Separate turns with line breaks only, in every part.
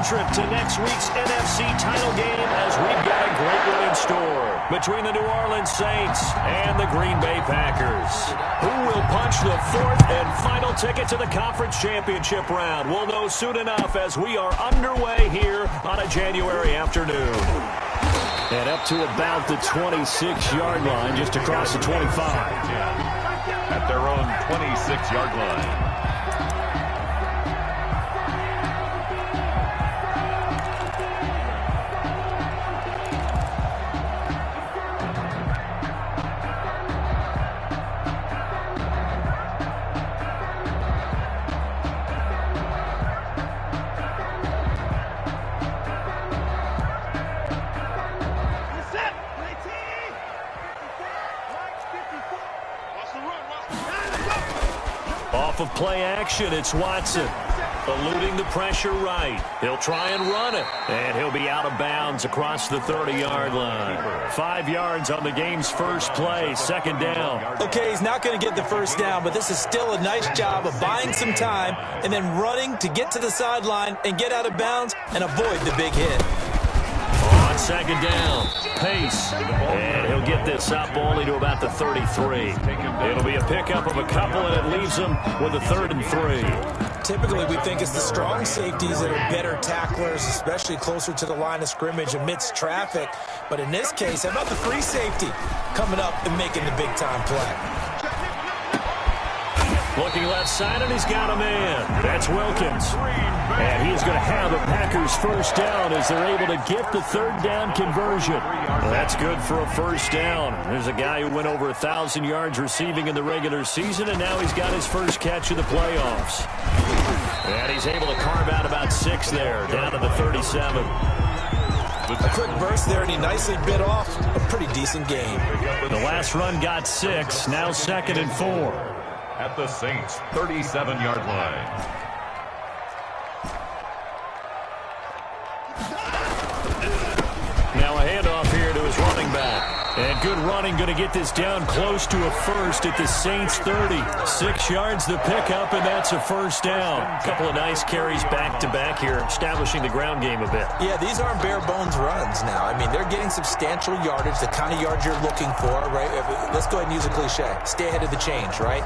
trip to next week's NFC title game as we've got a great one in store between the New Orleans Saints and the Green Bay Packers. Who will punch the fourth and final ticket to the conference championship round? We'll know soon enough as we are underway here on a January afternoon. And up to about the 26-yard line, just across the 25.
At their own 26-yard line.
Off of play action, it's Watson. Eluding the pressure right. He'll try and run it. And he'll be out of bounds across the 30-yard line. 5 yards on the game's first play, second down.
Okay, he's not going to get the first down, but this is still a nice job of buying some time and then running to get to the sideline and get out of bounds and avoid the big hit.
On second down, pace, and he'll get this up only to about the 33. It'll be a pickup of a couple, and it leaves him with a 3rd and 3.
Typically, we think it's the strong safeties that are better tacklers, especially closer to the line of scrimmage amidst traffic. But in this case, how about the free safety coming up and making the big-time play?
Looking left side, and he's got a man. That's Wilkins. And he is going to have the Packers first down as they're able to get the 3rd down conversion. That's good for a first down. There's a guy who went over 1,000 yards receiving in the regular season, and now he's got his first catch of the playoffs. And he's able to carve out about 6 there, down to the 37.
A quick burst there, and he nicely bit off a pretty decent gain.
The last run got 6, now 2nd and 4.
At the Saints' 37-yard line.
Now a handoff here to his running back. And good running, going to get this down close to a first at the Saints' 30. 6 yards the pickup, and that's a first down. A couple of nice carries back-to-back here, establishing the ground game a bit.
Yeah, these aren't bare-bones runs now. I mean, they're getting substantial yardage, the kind of yards you're looking for, right? Let's go ahead and use a cliche. Stay ahead of the change, right?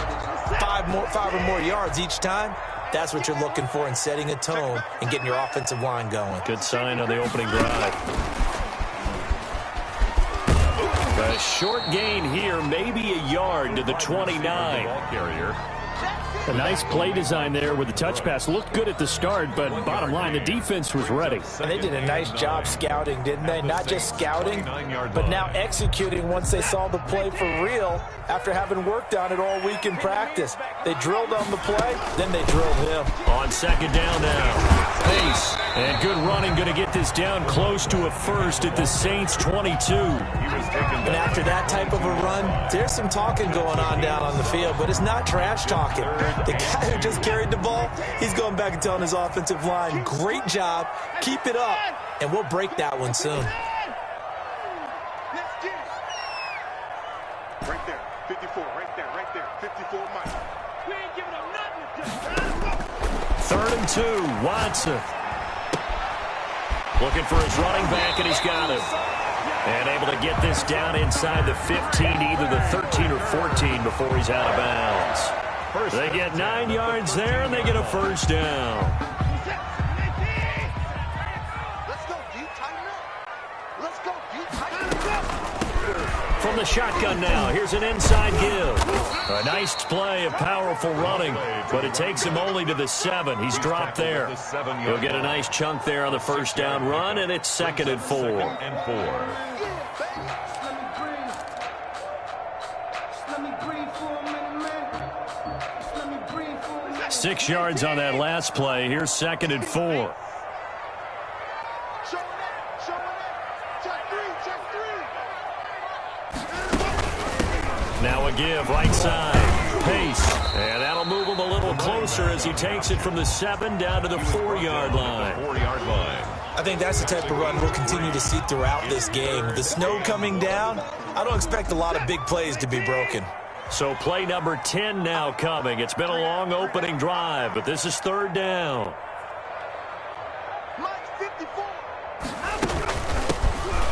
5 or more yards each time. That's what you're looking for in setting a tone and getting your offensive line going.
Good sign on the opening drive. A short gain here, maybe a yard to the 29. A nice play design there with the touch pass. Looked good at the start, but bottom line, the defense was ready.
And they did a nice job scouting, didn't they? Not just scouting, but now executing once they saw the play for real after having worked on it all week in practice. They drilled on the play, then they drilled him.
On second down now. Pace. And good running, going to get this down close to a first at the Saints' 22.
And after that type of a run, there's some talking going on down on the field, but it's not trash talking. The guy who just carried the ball, he's going back and telling his offensive line, great job, keep it up, and we'll break that one soon.
Right there, 54, right there, 54, Mike. We ain't giving up nothing.
3rd and 2, Watson. Looking for his running back, and he's got him. And able to get this down inside the 15, either the 13 or 14 before he's out of bounds. They get 9 yards there, and they get a first down.
Let's go, deep, tighten up. Let's go, deep, tighten up.
From the shotgun now, here's an inside give. A nice play of powerful running, but it takes him only to the 7. He's dropped there. He'll get a nice chunk there on the first down run, and it's 2nd and 4. 6 yards on that last play. Here's 2nd and 4. Now a give, right side. Pace. And that'll move him a little closer as he takes it from the 7 down to the 4-yard line.
I think that's the type of run we'll continue to see throughout this game. The snow coming down, I don't expect a lot of big plays to be broken.
So play number 10 now coming. It's been a long opening drive, but this is 3rd down.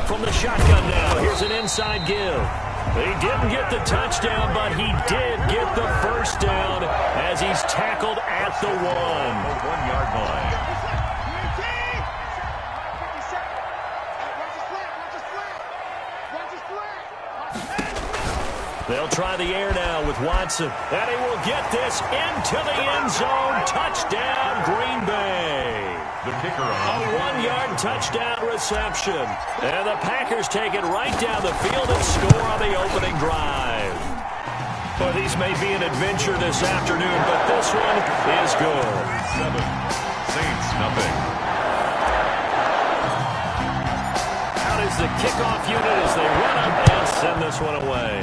From the shotgun now, here's an inside give. He didn't get the touchdown, but he did get the first down as he's tackled at the 1.
1-yard line.
They'll try the air now with Watson. And he will get this into the end zone. Touchdown, Green Bay.
The kicker
A
on
1-yard touchdown reception. And the Packers take it right down the field and score on the opening drive. Well, these may be an adventure this afternoon, but this one is good.
7. Saints nothing.
Out is the kickoff unit as they run up and send this one away.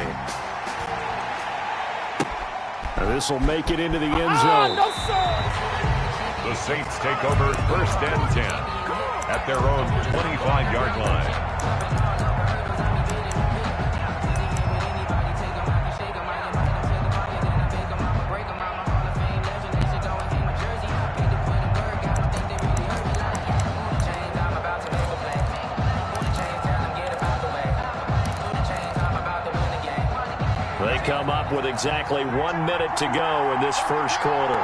This will make it into the end zone.
No, sir.
The Saints take over 1st and 10 at their own 25-yard line.
They come up with exactly 1 minute to go in this first quarter.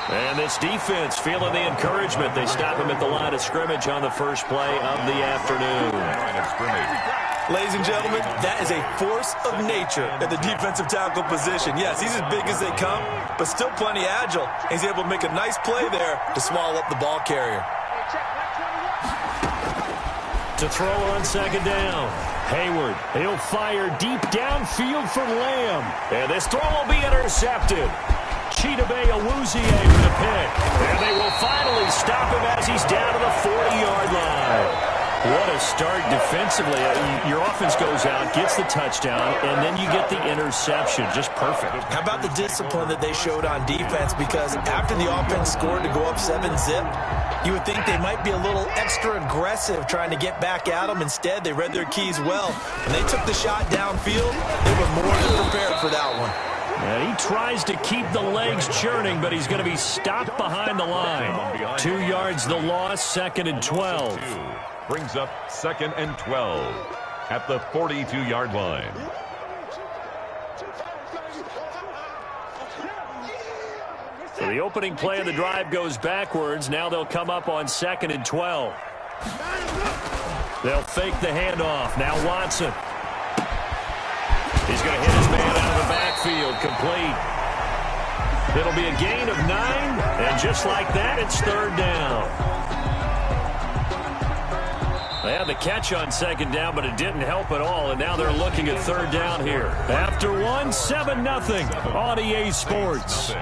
And this defense feeling the encouragement. They stop him at the line of scrimmage on the first play of the afternoon.
Ladies and gentlemen, that is a force of nature at the defensive tackle position. Yes, he's as big as they come, but still plenty agile. He's able to make a nice play there to swallow up the ball carrier.
To throw on second down. Hayward, he'll fire deep downfield for Lamb. And this throw will be intercepted. Chidobe Awuzie with a pick. And they will finally stop him as he's down to the 40-yard line. What a start defensively. Your offense goes out, gets the touchdown, and then you get the interception. Just perfect.
How about the discipline that they showed on defense? Because after the offense scored to go up 7-zip, you would think they might be a little extra aggressive trying to get back at them. Instead, they read their keys well, and they took the shot downfield. They were more than prepared for that one.
And he tries to keep the legs churning, but he's going to be stopped behind the line. 2 yards the loss, 2nd and 12.
Brings up 2nd and 12 at the 42-yard line.
So the opening play of the drive goes backwards. Now they'll come up on 2nd and 12. They'll fake the handoff. Now Watson. He's going to hit his man out of the backfield. Complete. It'll be a gain of 9. And just like that, it's 3rd down. They had the catch on 2nd down, but it didn't help at all, and now they're looking at 3rd down here. After 1, 7-0 on EA Sports.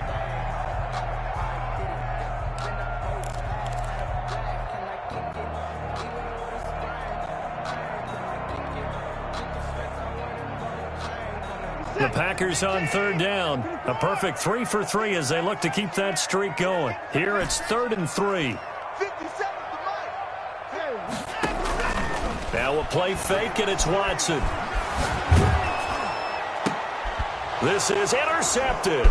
The Packers on 3rd down. A perfect 3 for 3 as they look to keep that streak going. Here it's 3rd and 3. Now a play fake, and it's Watson. This is intercepted.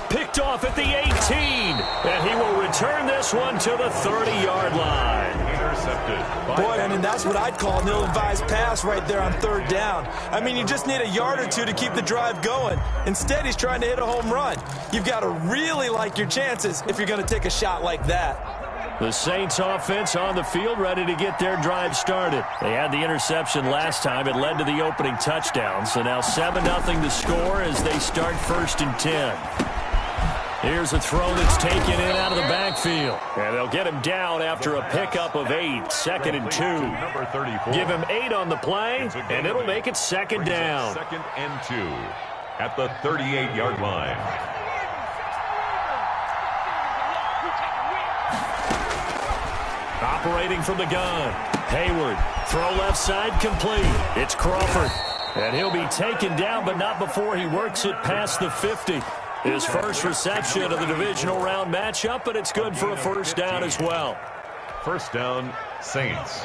Picked off at the 18. And he will return this one to the 30-yard line.
Intercepted.
Boy, I mean, that's what I'd call an ill-advised pass right there on 3rd down. I mean, you just need a yard or two to keep the drive going. Instead, he's trying to hit a home run. You've got to really like your chances if you're going to take a shot like that.
The Saints offense on the field ready to get their drive started. They had the interception last time. It led to the opening touchdown. So now 7-0 to score as they start 1st and 10. Here's a throw that's taken in out of the backfield. And they'll get him down after a pickup of 8. 2nd and 2. Give him 8 on the play, and it'll make it 2nd down.
2nd and 2 at the 38-yard line.
Operating from the gun. Hayward. Throw left side complete. It's Crawford. And he'll be taken down, but not before he works it past the 50. His first reception of the divisional round matchup, but it's good for a 1st down as well.
1st down, Saints.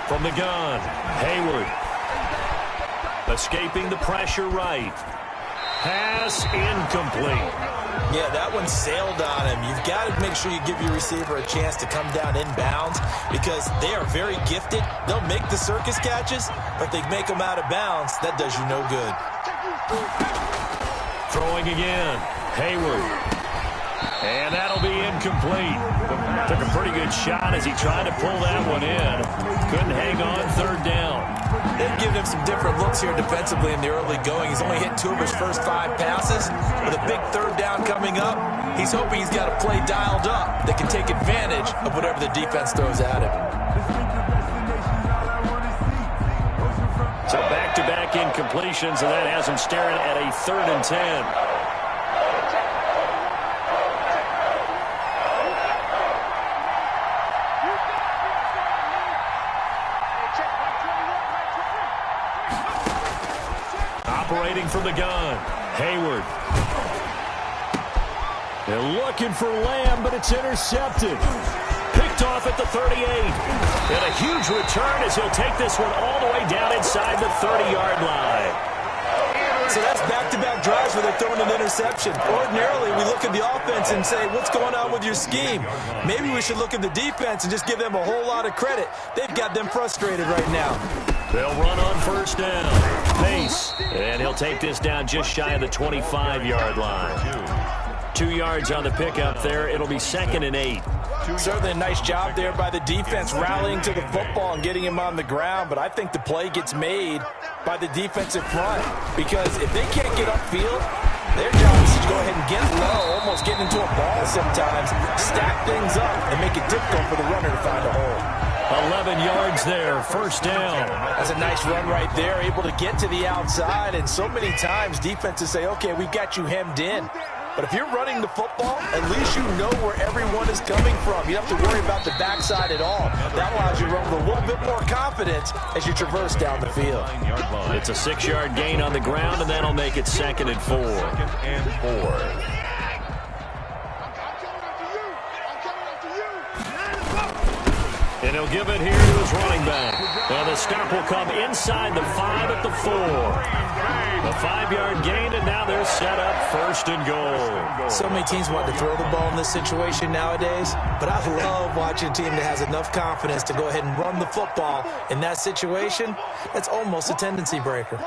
From the gun. Hayward. Escaping the pressure right. Pass incomplete.
Yeah, that one sailed on him. You've got to make sure you give your receiver a chance to come down inbounds because they are very gifted. They'll make the circus catches, but they make them out of bounds. That does you no good.
Throwing again. Hayward. And that'll be incomplete. Took a pretty good shot as he tried to pull that one in. Couldn't hang on third down.
They've given him some different looks here defensively in the early going. He's only hit 2 of his first 5 passes. With a big third down coming up, he's hoping he's got a play dialed up that can take advantage of whatever the defense throws at him.
So back-to-back incompletions, and that has him staring at a 3rd and 10. Operating from the gun, Hayward. They're looking for Lamb, but it's intercepted. Picked off at the 38. And a huge return as he'll take this one all the way down inside the 30-yard line.
So that's back-to-back drives where they're throwing an interception. Ordinarily, we look at the offense and say, what's going on with your scheme? Maybe we should look at the defense and just give them a whole lot of credit. They've got them frustrated right now.
They'll run on first down. Pace. And he'll take this down just shy of the 25-yard line. 2 yards on the pickup there. It'll be 2nd and 8.
Certainly a nice job there by the defense rallying to the football and getting him on the ground, but I think the play gets made by the defensive front because if they can't get upfield, their job is to go ahead and get low, almost get into a ball sometimes, stack things up, and make it difficult for the runner to find a hole.
11 yards there, first down.
That's a nice run right there, able to get to the outside, and so many times defenses say, okay, we've got you hemmed in. But if you're running the football, at least you know where everyone is coming from. You don't have to worry about the backside at all. That allows you to run with a little bit more confidence as you traverse down the field.
It's a 6-yard gain on the ground, and that'll make it 2nd and 4.
2nd and 4.
And he'll give it here to his running back. And the stop will come inside the 5 at the 4. A 5-yard gain, and now they're set up 1st and goal.
So many teams want to throw the ball in this situation nowadays, but I love watching a team that has enough confidence to go ahead and run the football. In that situation, that's almost a tendency breaker.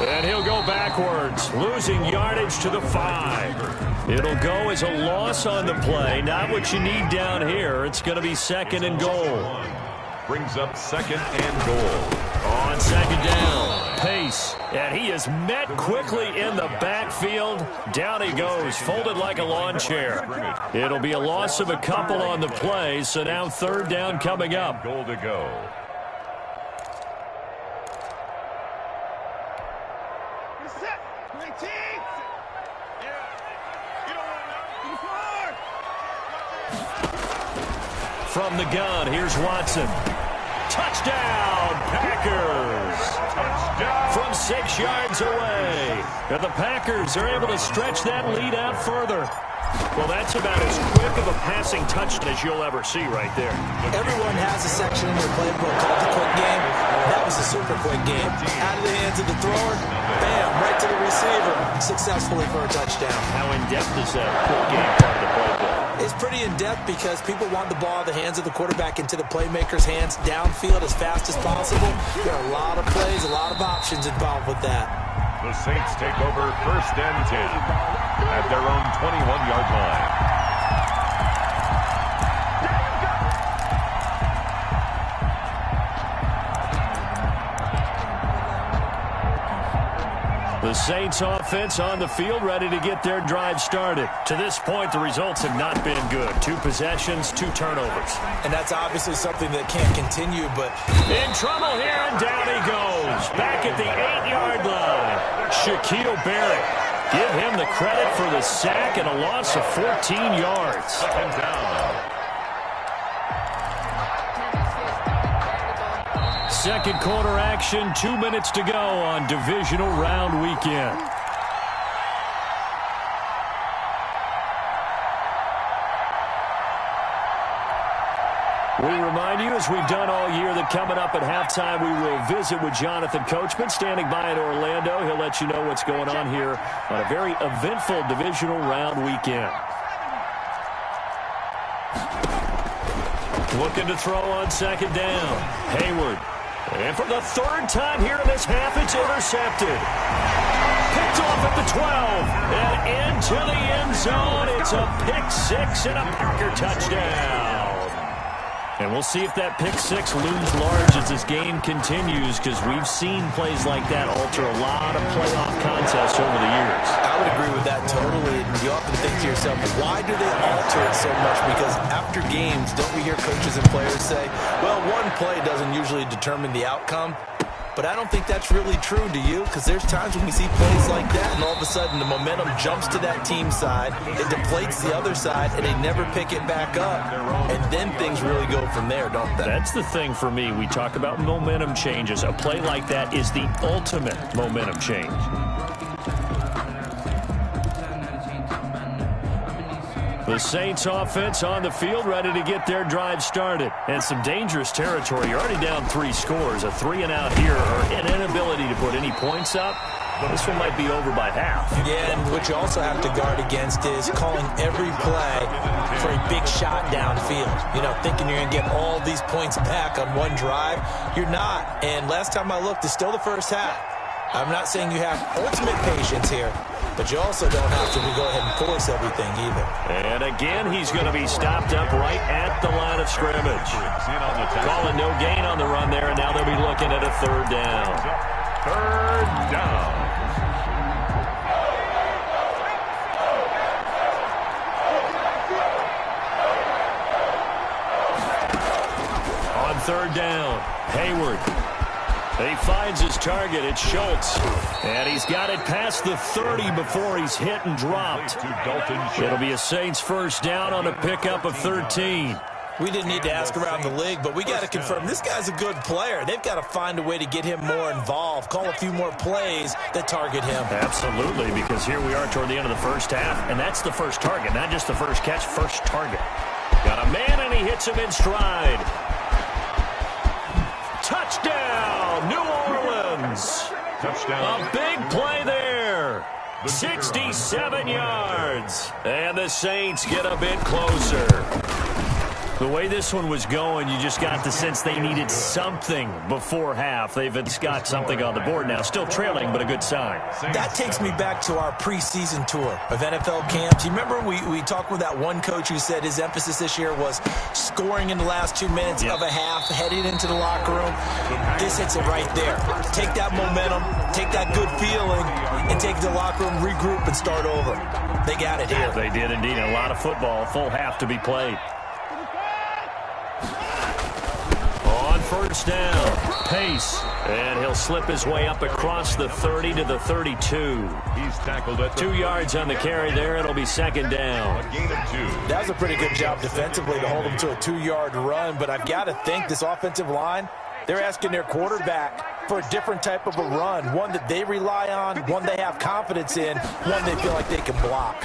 And he'll go backwards, losing yardage to the 5. It'll go as a loss on the play. Not what you need down here. It's going to be 2nd and goal.
Brings up 2nd and goal.
On 2nd down, Pace. And he is met quickly in the backfield. Down he goes, folded like a lawn chair. It'll be a loss of a couple on the play, so now 3rd down coming up.
Goal to go.
From the gun, here's Watson. Touchdown, Packers! Touchdown. From 6 yards away. And the Packers are able to stretch that lead out further. Well, that's about as quick of a passing touchdown as you'll ever see right there.
Everyone has a section in their playbook called the quick game. That was a super quick game. Out of the hands of the thrower, bam, right to the receiver, successfully for a touchdown.
How in-depth is that quick game part of the playbook?
It's pretty in-depth because people want the ball in the hands of the quarterback into the playmaker's hands downfield as fast as possible. There are a lot of plays, a lot of options involved with that.
The Saints take over 1st and 10 at their own 21-yard line.
The Saints offense on the field, ready to get their drive started. To this point, the results have not been good. 2 possessions, 2 turnovers.
And that's obviously something that can't continue, but...
In trouble here, and down he goes. Back at the 8-yard line. Shaquille Barrett. Give him the credit for the sack and a loss of 14 yards.
2nd down.
Second quarter action, 2 minutes to go on divisional round weekend. We remind remind you, as we've done all year, that coming up at halftime, we will visit with Jonathan Coachman, standing by in Orlando. He'll let you know what's going on here on a very eventful divisional round weekend. Looking to throw on second down. Hayward. And for the third time here in this half, it's intercepted. Picked off at the 12. And into the end zone. It's a pick six and a Packer touchdown. And we'll see if that pick six looms large as this game continues, because we've seen plays like that alter a lot of playoff contests over the years.
I would agree with that totally. You often think to yourself, why do they alter it so much? Because after games, don't we hear coaches and players say, well, one play doesn't usually determine the outcome? But I don't think that's really true, do you? Because there's times when we see plays like that, and all of a sudden the momentum jumps to that team side, it deflates the other side, and they never pick it back up. And then things really go from there, don't they?
That's the thing for me. We talk about momentum changes. A play like that is the ultimate momentum change. The Saints offense on the field, ready to get their drive started. And some dangerous territory. You're already down 3 scores. A 3-and-out here, or an inability to put any points up. This one might be over by half.
Yeah, and what you also have to guard against is calling every play for a big shot downfield. You know, thinking you're going to get all these points back on one drive. You're not. And last time I looked, it's still the first half. I'm not saying you have ultimate patience here, but you also don't have to go ahead and force everything either.
And again, he's going to be stopped up right at the line of scrimmage. Calling no gain on the run there, and now they'll be looking at a third down.
Third down.
On third down, Hayward. He finds his target. It's Schultz. And he's got it past the 30 before he's hit and dropped. It'll be a Saints first down on a pickup of 13.
We didn't need to ask around the league, but we got to confirm this guy's a good player. They've got to find a way to get him more involved, call a few more plays that target him.
Absolutely, because here we are toward the end of the first half, and that's the first target, not just the first catch, first target. Got a man, and he hits him in stride. Touchdown, New Orleans.
Touchdown.
A big play there. 67 yards. And the Saints get a bit closer. The way this one was going, you just got the sense they needed something before half. They've got something on the board now. Still trailing, but a good sign.
That takes me back to our preseason tour of NFL camps. You remember we talked with that one coach who said his emphasis this year was scoring in the last 2 minutes of a half, heading into the locker room. This hits it right there. Take that momentum, take that good feeling, and take it to the locker room, regroup, and start over. They got it here.
They did indeed. A lot of football, full half to be played. On first down, Pace, and he'll slip his way up across the 30 to the 32.
He's tackled at
2 yards on the carry there. It'll be second down.
a gain of 2.
That was a pretty good job defensively to hold him to a 2-yard run, but I've got to think this offensive line, they're asking their quarterback for a different type of a run, one that they rely on, one they have confidence in, one they feel like they can block.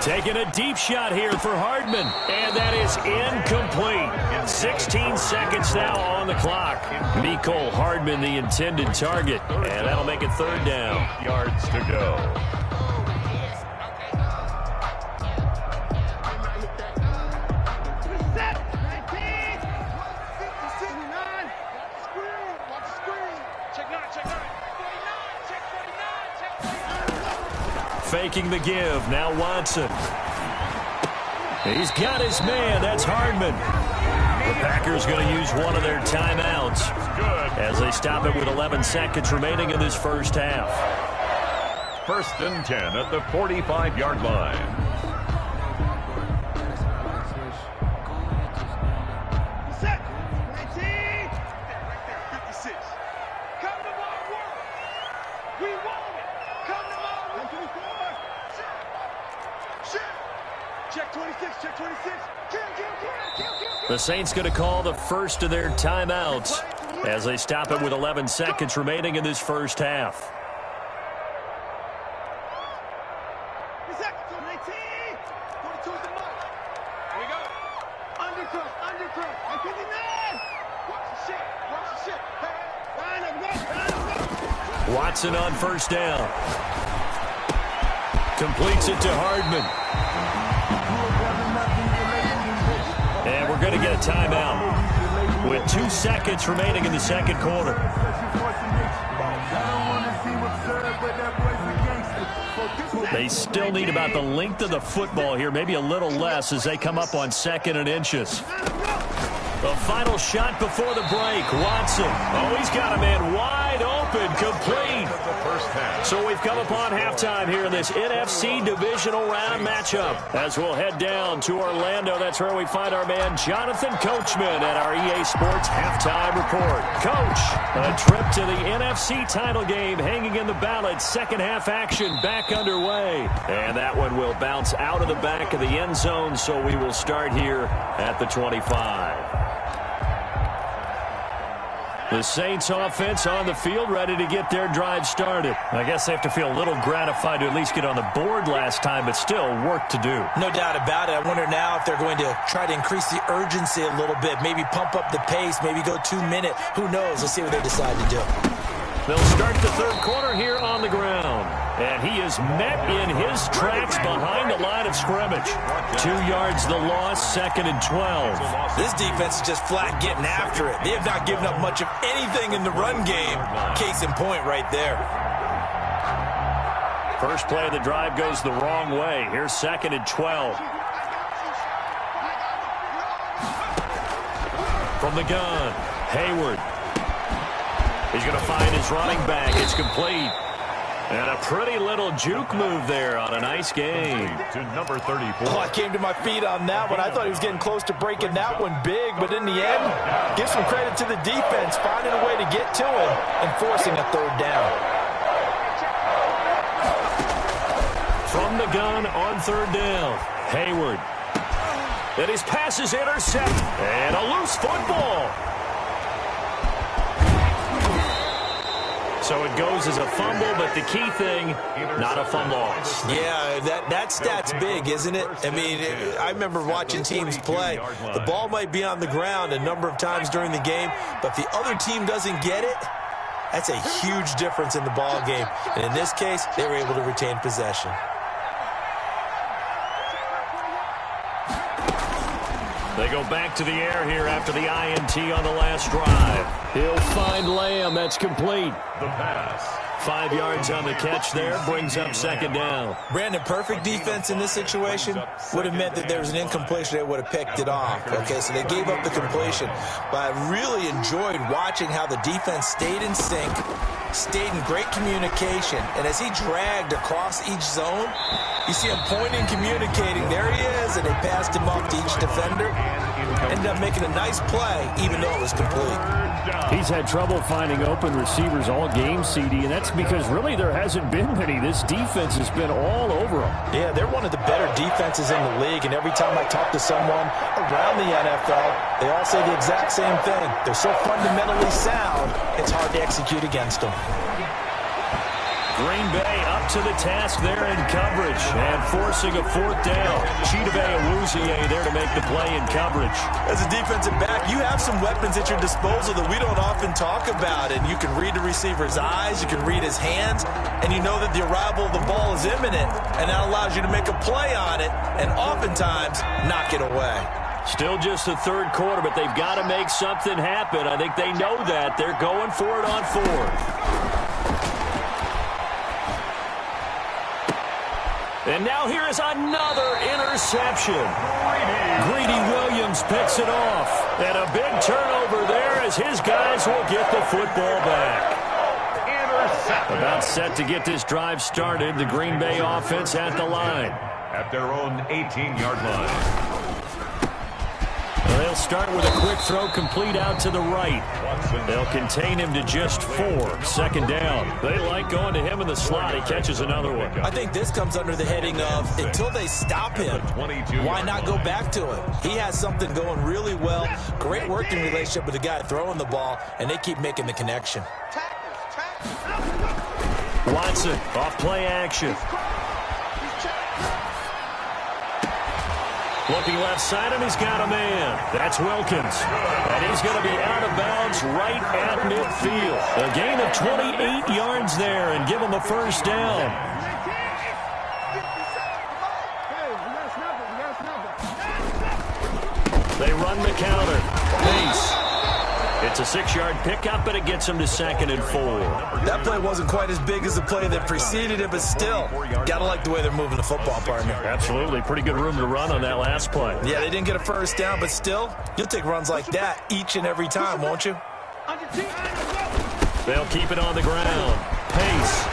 Taking a deep shot here for Hardman, and that is incomplete. 16 seconds now on the clock. Mecole Hardman, the intended target, and that'll make it third down.
8 yards to go.
Faking the give. Now Watson. He's got his man. That's Hardman. The Packers going to use one of their timeouts as they stop it with 11 seconds remaining in this first half.
First and 10 at the 45-yard line.
The Saints going to call the first of their timeouts as they stop it with 11 seconds remaining in this first half. Watson on first down. Completes it to Hardman. And we're going to get a timeout with 2 seconds remaining in the second quarter. They still need about the length of the football here, maybe a little less as they come up on 2nd and inches. The final shot before the break. Watson. Oh, he's got a man wide open, complete. So we've come upon halftime here in this NFC divisional round matchup. As we'll head down to Orlando, that's where we find our man Jonathan Coachman at our EA Sports halftime report. Coach, a trip to the NFC title game hanging in the balance. Second half action back underway. And that one will bounce out of the back of the end zone, so we will start here at the 25. The Saints offense on the field, ready to get their drive started. I guess they have to feel a little gratified to at least get on the board last time, but still work to do.
No doubt about it. I wonder now if they're going to try to increase the urgency a little bit, maybe pump up the pace, maybe go 2 minute. Who knows? Let's see what they decide to do.
They'll start the third quarter here on the ground. And he is met in his tracks behind the line of scrimmage. 2 yards the loss, 2nd and 12.
This defense is just flat getting after it. They have not given up much of anything in the run game. Case in point right there.
First play of the drive goes the wrong way. Here's 2nd and 12. From the gun, Hayward. He's going to find his running back. It's complete. And a pretty little juke move there on a nice game.
To number 34.
Oh, I came to my feet on that one. I thought he was getting close to breaking that one big, but in the end, give some credit to the defense, finding a way to get to him and forcing a third down.
From the gun on third down, Hayward. And his pass is intercepted. And a loose football. So it goes as a fumble, but the key thing, not a fumble loss.
Yeah, that stat's big, isn't it? I mean, I remember watching teams play. The ball might be on the ground a number of times during the game, but if the other team doesn't get it, that's a huge difference in the ball game. And in this case, they were able to retain possession.
They go back to the air here after the INT on the last drive. He'll find Lamb. That's complete.
The pass.
5 yards on the catch there. Brings up 2nd down.
Brandon, perfect defense in this situation would have meant that there was an incompletion. They would have picked it off. Okay, so they gave up the completion. But I really enjoyed watching how the defense stayed in sync, stayed in great communication. And as he dragged across each zone, you see him pointing, communicating. There he is, and they passed him off to each defender. Ended up making a nice play, even though it was complete.
He's had trouble finding open receivers all game, CD, and that's because really there hasn't been many. This defense has been all over him.
Yeah, they're one of the better defenses in the league, and every time I talk to someone around the NFL, they all say the exact same thing. They're so fundamentally sound, it's hard to execute against them.
Green Bay up to the task there in coverage and forcing a 4th down. Chidobe Awuzie there to make the play in coverage.
As a defensive back, you have some weapons at your disposal that we don't often talk about, and you can read the receiver's eyes, you can read his hands, and you know that the arrival of the ball is imminent, and that allows you to make a play on it and oftentimes knock it away.
Still just the third quarter, but they've got to make something happen. I think they know that. They're going for it on 4th. And now here is another interception. Greedy Williams picks it off. And a big turnover there as his guys will get the football back. About set to get this drive started. The Green Bay offense at the line.
At their own 18-yard line.
They'll start with a quick throw complete out to the right. They'll contain him to just 4. 2nd down. They like going to him in the slot. He catches another one.
I think this comes under the heading of until they stop him, why not go back to him? He has something going really well. Great working relationship with the guy throwing the ball, and they keep making the connection.
Watson, off play action. Looking left side, and he's got a man. That's Wilkins. And he's going to be out of bounds right at midfield. A gain of 28 yards there and give him a first down. They run the counter. Pace. It's a 6-yard pickup, but it gets him to 2nd and 4.
That play wasn't quite as big as the play that preceded it, but still, gotta like the way they're moving the football, partner.
Absolutely. Pretty good room to run on that last play.
Yeah, they didn't get a first down, but still, you'll take runs like that each and every time, won't you?
They'll keep it on the ground. Pace.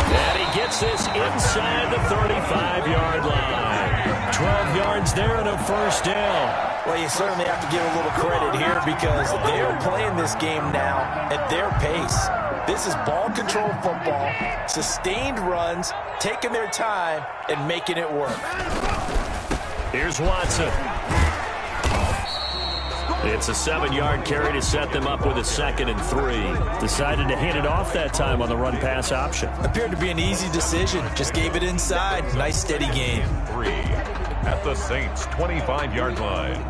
And he gets this inside the 35-yard line. 12 yards there and a first down.
Well, you certainly have to give a little credit here because they're playing this game now at their pace. This is ball control football, sustained runs, taking their time, and making it work.
Here's Watson. It's a 7-yard carry to set them up with a 2nd and 3. Decided to hand it off that time on the run-pass option.
Appeared to be an easy decision. Just gave it inside. Nice, steady game.
3 at the Saints' 25-yard line.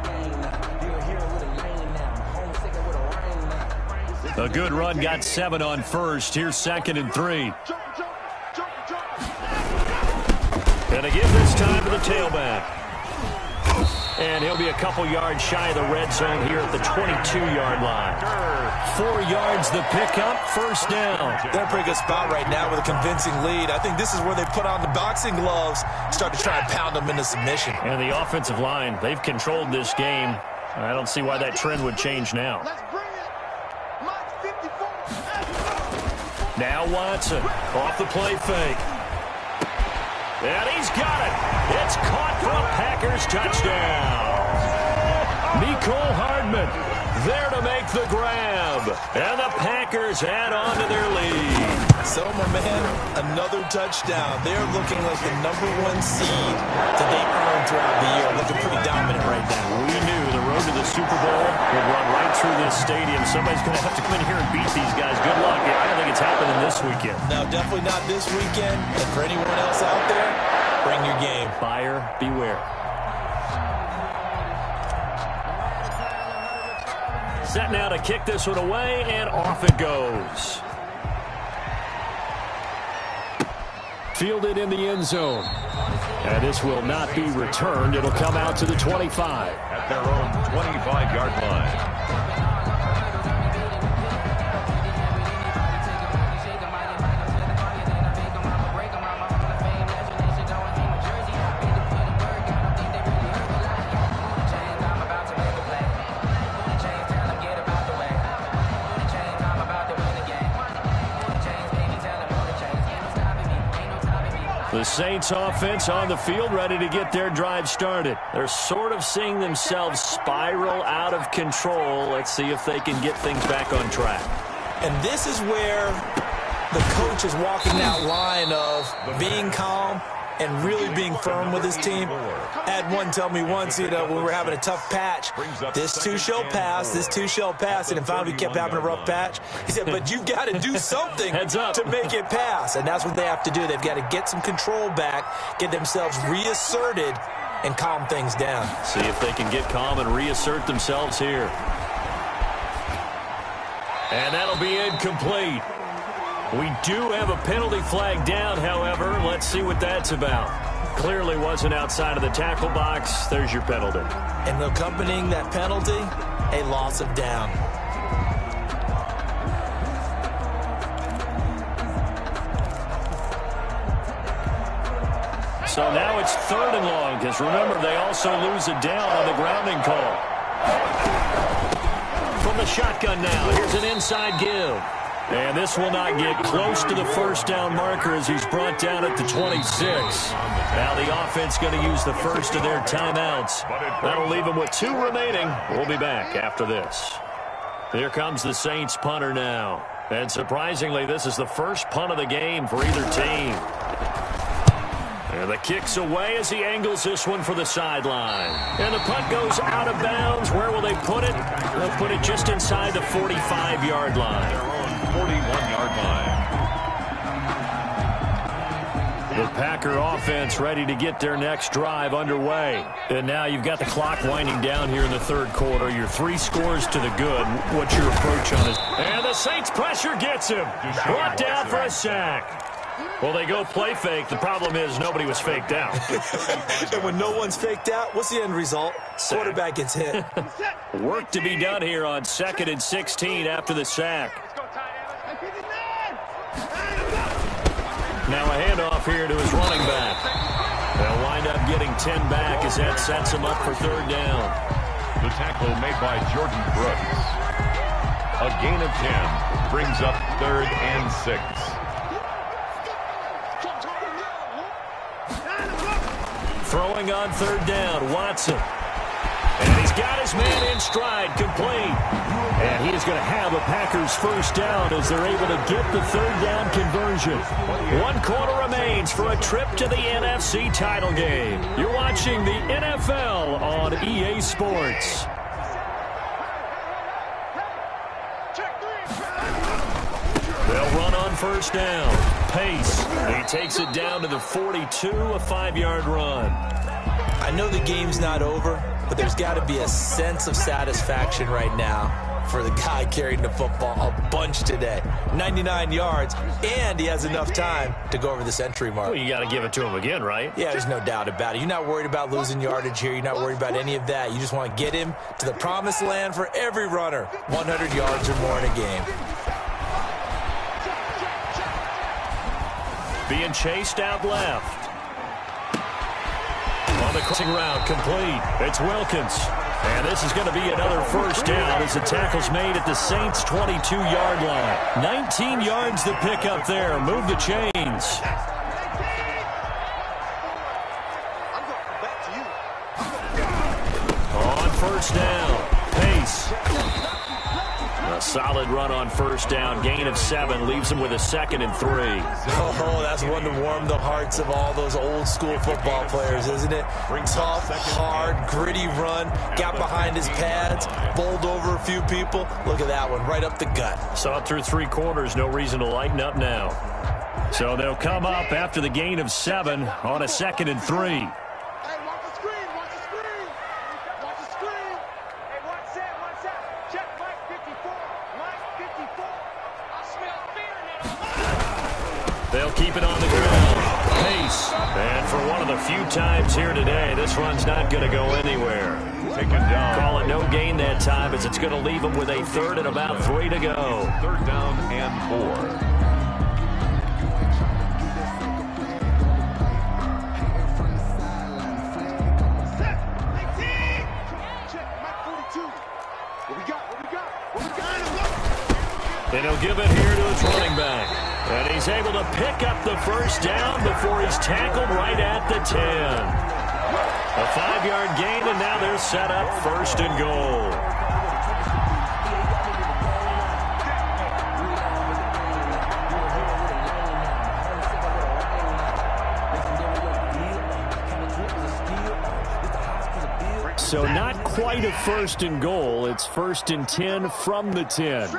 A good run got 7 on first. Here's 2nd and 3. Gonna give this time to the tailback. And he'll be a couple yards shy of the red zone here at the 22-yard line. 4 yards the pickup, first down.
They're in a pretty good spot right now with a convincing lead. I think this is where they put on the boxing gloves, start to try and pound them into submission.
And the offensive line, they've controlled this game. I don't see why that trend would change now. Now Watson off the play fake. And he's got it. It's caught for a Packers touchdown. Nicole Hardman there to make the grab. And the Packers add on to their lead.
So, my man, another touchdown. They're looking like the #1 seed that they earned throughout the year. Looking pretty dominant right now.
We knew the road to the Super Bowl would run right through this stadium. Somebody's going to have to come in here and beat these guys. Good luck. I don't think it's happening this weekend.
No, definitely not this weekend. And for anyone else out there, bring your game.
Buyer beware. Set now to kick this one away, and off it goes. Fielded in the end zone. And this will not be returned. It'll come out to the 25.
At their own 25-yard line.
The Saints offense on the field, ready to get their drive started. They're sort of seeing themselves spiral out of control. Let's see if they can get things back on track.
And this is where the coach is walking that line of being calm and really being firm with his team. I had one tell me once, when we were having a tough patch, this too shall pass, this too shall pass, and finally we kept having a rough patch. He said, but you've got to do something to make it pass, and that's what they have to do. They've got to get some control back, get themselves reasserted, and calm things down.
See if they can get calm and reassert themselves here. And that'll be incomplete. We do have a penalty flag down, however. Let's see what that's about. Clearly wasn't outside of the tackle box. There's your penalty.
And accompanying that penalty, a loss of down.
So now it's 3rd and long, because remember, they also lose it down on the grounding call. From the shotgun now, here's an inside give. And this will not get close to the first down marker as he's brought down at the 26. Now the offense going to use the first of their timeouts. That'll leave them with 2 remaining. We'll be back after this. Here comes the Saints punter now. And surprisingly, this is the first punt of the game for either team. And the kick's away as he angles this one for the sideline. And the punt goes out of bounds. Where will they put it? They'll put it just inside the 45-yard line.
41-yard line.
The Packer offense ready to get their next drive underway. And now you've got the clock winding down here in the third quarter. You're 3 scores to the good. What's your approach on this? And the Saints pressure gets him. Brought down for a sack. Well, they go play fake. The problem is nobody was faked out.
And when no one's faked out, what's the end result? Quarterback gets hit.
Work to be done here on 2nd and 16 after the sack. Now a handoff here to his running back. They'll wind up getting 10 back as that sets him up for 3rd down.
The tackle made by Jordan Brooks. A gain of 10 brings up 3rd and 6.
Throwing on 3rd down, Watson. And he's got his man in stride, complete. And he is going to have a Packers 1st down as they're able to get the 3rd down conversion. 1 quarter remains for a trip to the NFC title game. You're watching the NFL on EA Sports. They'll run on 1st down. Pace. He takes it down to the 42, a 5-yard run.
I know the game's not over, but there's got to be a sense of satisfaction right now for the guy carrying the football a bunch today. 99 yards, and he has enough time to go over the century mark.
Well, you got to give it to him again, right?
Yeah, there's no doubt about it. You're not worried about losing yardage here. You're not worried about any of that. You just want to get him to the promised land for every runner. 100 yards or more in a game.
Being chased out left. On the crossing route, complete. It's Wilkins. And this is going to be another 1st down as the tackle's made at the Saints' 22-yard line. 19 yards to pick up there. Move the chains. On 1st down, Pace. A solid run on 1st down. Gain of 7 leaves him with a 2nd and 3.
Oh, that's one to warm the hearts of all those old-school football players, isn't it? Tough, hard, gritty run. Got behind his pads, bowled over a few people. Look at that one, right up the gut.
Saw it through 3 quarters. No reason to lighten up now. So they'll come up after the gain of 7 on a 2nd and 3. They'll keep it on the ground. Pace. And for one of the few times here today, this run's not going to go anywhere.
Taken down.
Call it no gain that time as it's going to leave them with a 3rd and about 3 to go.
3rd down and 4.
And he'll give it here to his running back. And he's able to pick up the 1st down before he's tackled right at the 10. A 5-yard gain, and now they're set up 1st and goal. So not quite a 1st and goal. It's 1st and 10 from the 10.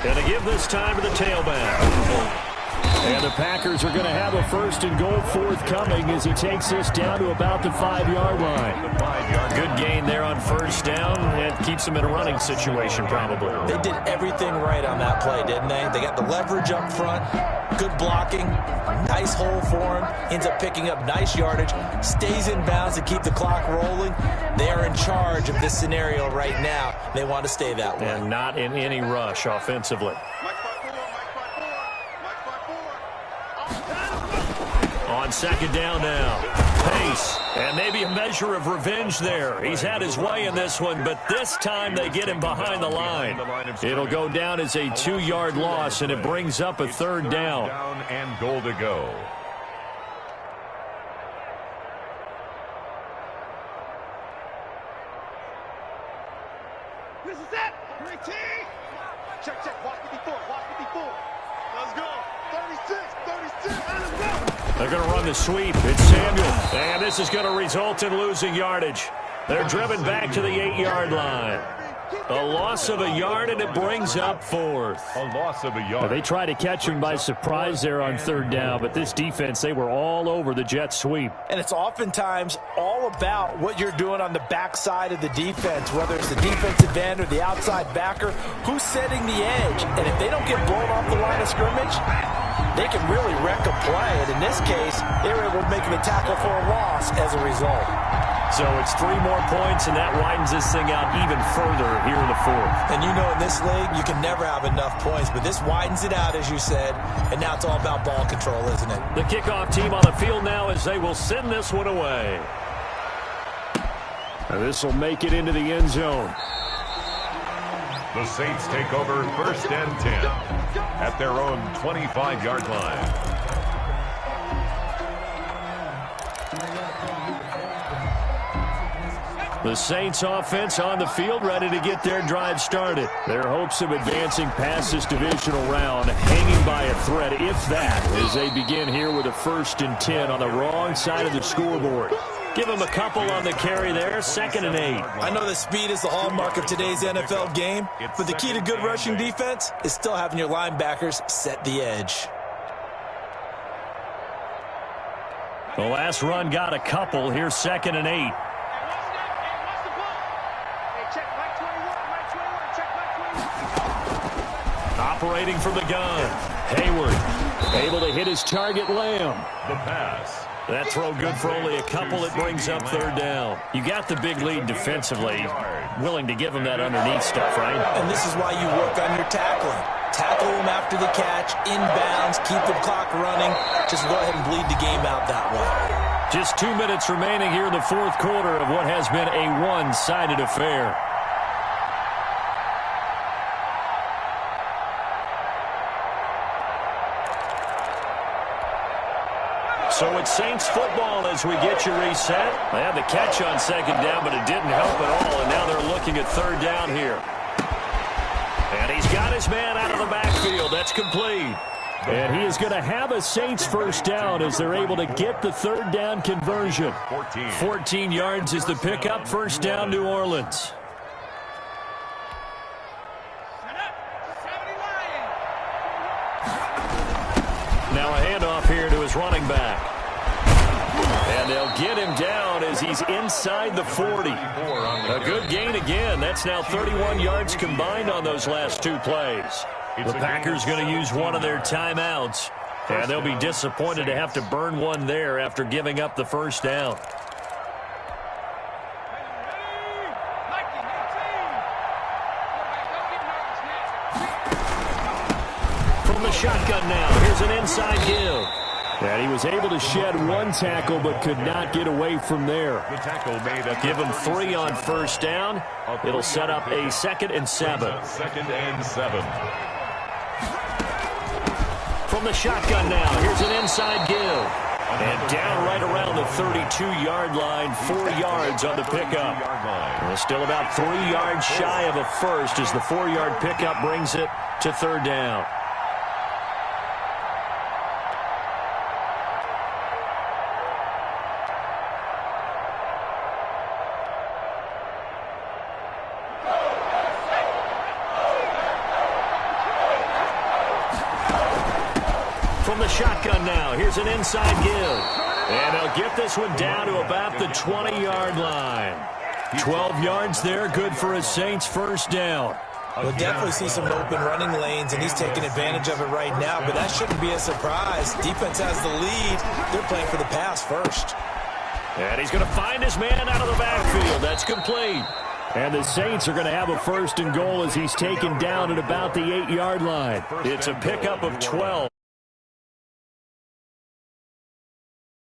And to give this time to the tailback. And the Packers are going to have a 1st and goal forthcoming as he takes this down to about the 5-yard line. Good gain there on 1st down. And keeps them in a running situation probably.
They did everything right on that play, didn't they? They got the leverage up front, good blocking, nice hole for him, ends up picking up nice yardage, stays in bounds to keep the clock rolling. They are in charge of this scenario right now. They want to stay that way.
And not in any rush offensively. On 2nd down now. Pace. And maybe a measure of revenge there. He's had his way in this one, but this time they get him behind the line. It'll go down as a 2-yard loss, and it brings up a 3rd down.
Down and goal to go.
This is it. Great team. Check, check. Watch 54. Watch 54. Let's go. 36. 36. Let's go.
They're going to run the sweep. It's Samuel. And this is going to result in losing yardage. They're driven back to the 8-yard line. A loss of a yard, and it brings up fourth.
A loss of a yard.
They tried to catch him by surprise there on third down, but this defense, they were all over the jet sweep.
And it's oftentimes all about what you're doing on the backside of the defense, whether it's the defensive end or the outside backer, who's setting the edge. And if they don't get blown off the line of scrimmage, they can really wreck a play. And in this case, they were able to make the tackle for a loss as a result.
So it's 3 more points, and that widens this thing out even further here in the fourth.
And you know in this league, you can never have enough points, but this widens it out, as you said, and now it's all about ball control, isn't it?
The kickoff team on the field now as they will send this one away. And this will make it into the end zone.
The Saints take over 1st and 10 at their own 25-yard line.
The Saints offense on the field, ready to get their drive started. Their hopes of advancing past this divisional round hanging by a thread, if that, as they begin here with a 1st and 10 on the wrong side of the scoreboard. Give them a couple on the carry there, 2nd and 8.
I know that speed is the hallmark of today's NFL game, but the key to good rushing defense is still having your linebackers set the edge.
The last run got a couple. Here's 2nd and 8. Operating from the gun. Hayward able to hit his target, Lamb.
The pass.
That throw good for only a couple. It brings up 3rd down. You got the big lead defensively. Willing to give them that underneath stuff, right?
And this is why you work on your tackling. Tackle them after the catch, inbounds, keep the clock running. Just go ahead and bleed the game out that way.
Just 2 minutes remaining here in the 4th quarter of what has been a one-sided affair. So it's Saints football as we get you reset. They had the catch on 2nd down, but it didn't help at all, and now they're looking at 3rd down here. And he's got his man out of the backfield. That's complete. And he is going to have a Saints 1st down as they're able to get the 3rd down conversion. 14 yards is the pickup. 1st down, New Orleans. Now a handoff here to his running back. And they'll get him down as he's inside the 40. A good gain again. That's now 31 yards combined on those last 2 plays. The Packers going to use one of their timeouts. And they'll be disappointed to have to burn one there after giving up the 1st down. From the shotgun now, here's an inside give. And he was able to shed 1 tackle but could not get away from there.
The tackle made a
Give him 3 on 1st down. It'll set up a 2nd and 7.
2nd and 7.
From the shotgun now, here's an inside give. And down right around the 32-yard line, 4 yards on the pickup. And still about 3 yards shy of a first as the 4-yard pickup brings it to 3rd down. From the shotgun now, here's an inside give. And they'll get this one down to about the 20-yard line. 12 yards there, good for a Saints 1st down.
We'll definitely see some open running lanes, and he's taking advantage of it right now, but that shouldn't be a surprise. Defense has the lead. They're playing for the pass first.
And he's going to find his man out of the backfield. That's complete. And the Saints are going to have a 1st and goal as he's taken down at about the 8-yard line. It's a pickup of 12.